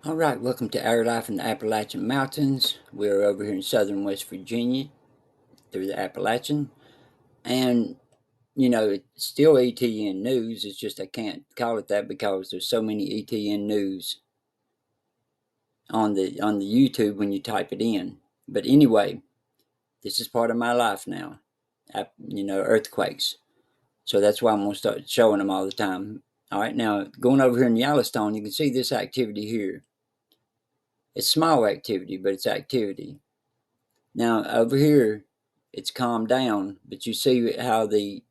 All right, welcome to Our Life in the Appalachian Mountains. We're over here in southern West Virginia through the Appalachian. And, it's still ETN news. It's just I can't call it that because there's so many ETN news on the YouTube when you type it in. But anyway, this is part of my life now. Earthquakes. So that's why I'm going to start showing them all the time. All right, now going over here in Yellowstone, you can see this activity here. It's small activity, but it's activity. Now over here, it's calmed down, but you see how we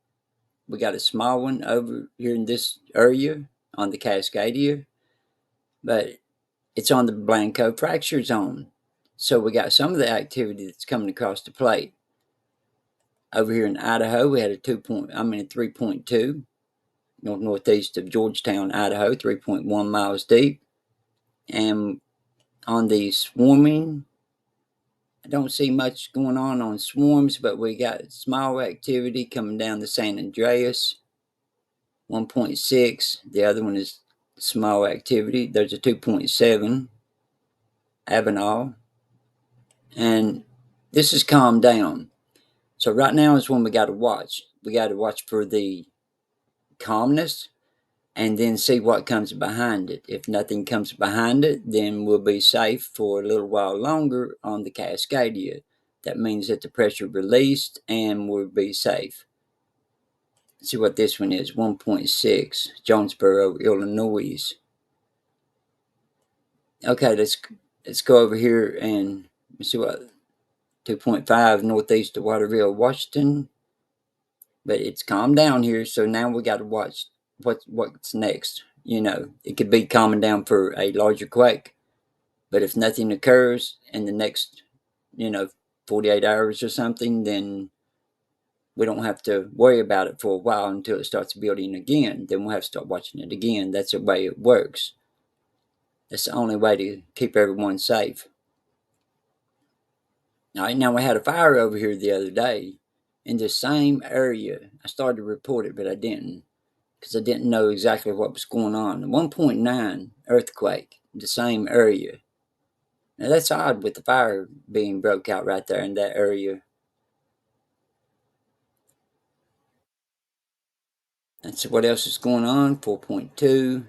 got a small one over here in this area on the Cascadia, but it's on the Blanco fracture zone. So we got some of the activity that's coming across the plate. Over here in Idaho, we had a 3.2 northeast of Georgetown, Idaho, 3.1 miles deep. And on the swarming, I don't see much going on swarms, but we got small activity coming down the San Andreas, 1.6. The other one is small activity. There's a 2.7, Avenal. And this has calmed down. So right now is when we got to watch. We got to watch for the calmness and then see what comes behind it. If nothing comes behind it, then we'll be safe for a little while longer on the Cascadia. That means that the pressure released and we'll be safe. Let's see what this one is, 1.6, Jonesboro, Illinois. Okay, let's go over here and see what 2.5 northeast of Waterville, Washington. But it's calmed down here, so now we got to watch what's next. It could be calming down for a larger quake, but if nothing occurs in the next, 48 hours or something, then we don't have to worry about it for a while until it starts building again. Then we'll have to start watching it again. That's the way it works. That's the only way to keep everyone safe. All right, now we had a fire over here the other day in the same area. I started to report it, but I didn't because I didn't know exactly what was going on. 1.9 earthquake, the same area. Now that's odd with the fire being broke out right there in that area. That's what else is going on. 4.2.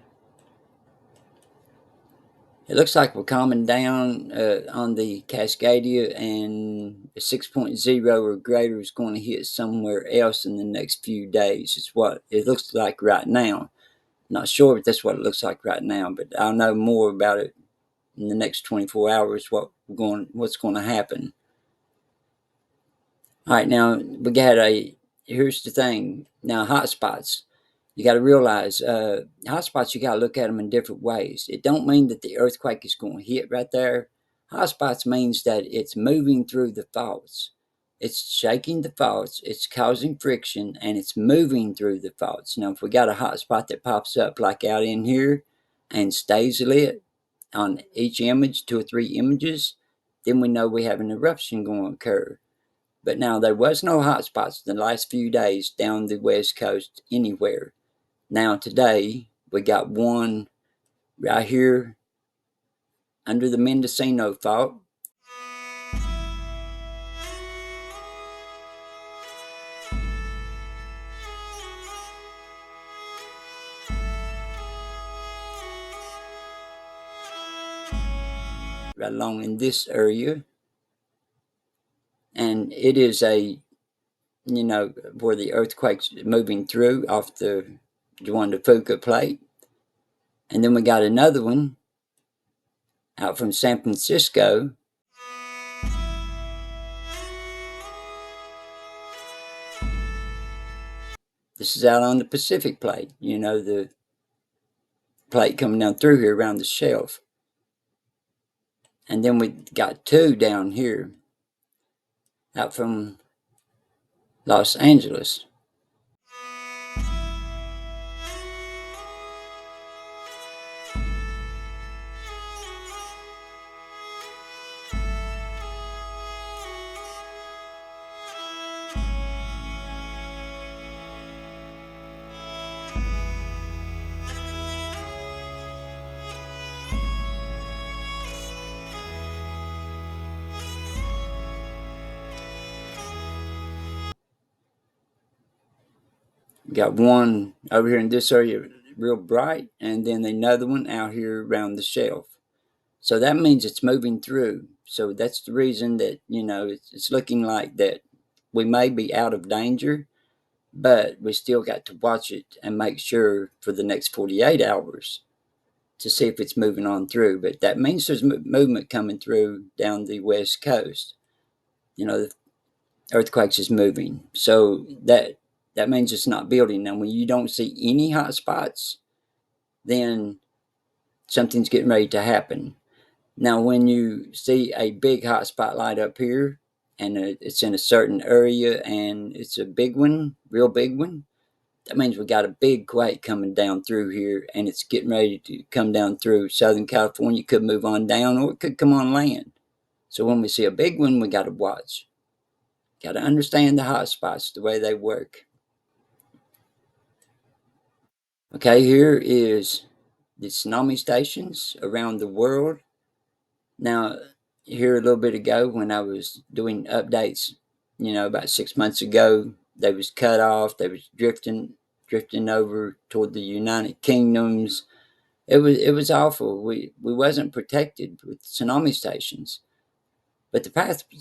It looks like we're calming down on the Cascadia, and a 6.0 or greater is going to hit somewhere else in the next few days. It's what it looks like right now. Not sure if that's what it looks like right now, but I'll know more about it in the next 24 hours. What's going to happen? All right, now we got here's the thing. Now hotspots. You got to realize hotspots, you got to look at them in different ways. It don't mean that the earthquake is going to hit right there. Hotspots means that it's moving through the faults. It's shaking the faults, it's causing friction, and it's moving through the faults. Now, if we got a hotspot that pops up like out in here and stays lit on each image, 2 or 3 images, then we know we have an eruption going to occur. But now there was no hotspots in the last few days down the west coast anywhere. Now today, we got one right here under the Mendocino Fault. Right along in this area. And it is where the earthquake's moving through off the Juan de Fuca plate. And then we got another one out from San Francisco. This is out on the Pacific plate, the plate coming down through here around the shelf. And then we got 2 down here out from Los Angeles. Got one over here in this area real bright, and then another one out here around the shelf. So that means it's moving through. So that's the reason that, it's looking like that we may be out of danger, but we still got to watch it and make sure for the next 48 hours to see if it's moving on through. But that means there's movement coming through down the west coast. The earthquakes is moving. So that means it's not building. Now, when you don't see any hot spots, then something's getting ready to happen. Now, when you see a big hot spotlight up here and it's in a certain area and it's a big one, real big one, that means we got a big quake coming down through here and it's getting ready to come down through Southern California. It could move on down or it could come on land. So when we see a big one, we got to watch. Got to understand the hot spots, the way they work. Okay, here is the tsunami stations around the world. Now, here a little bit ago when I was doing updates, about 6 months ago, they was cut off. They was drifting over toward the United Kingdoms. It was awful. We wasn't protected with tsunami stations. But the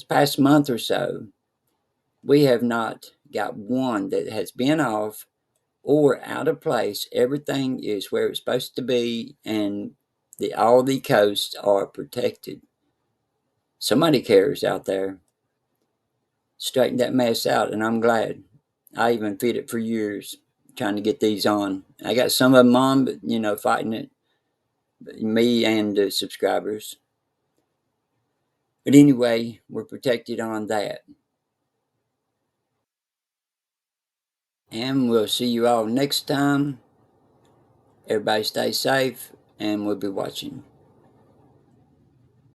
past month or so, we have not got one that has been off or out of place. Everything is where it's supposed to be, and all the coasts are protected. Somebody cares out there. Straighten that mess out, and I'm glad. I even feed it for years, trying to get these on. I got some of them on, but fighting it. Me and the subscribers. But anyway, we're protected on that. And we'll see you all next time. Everybody stay safe, and we'll be watching.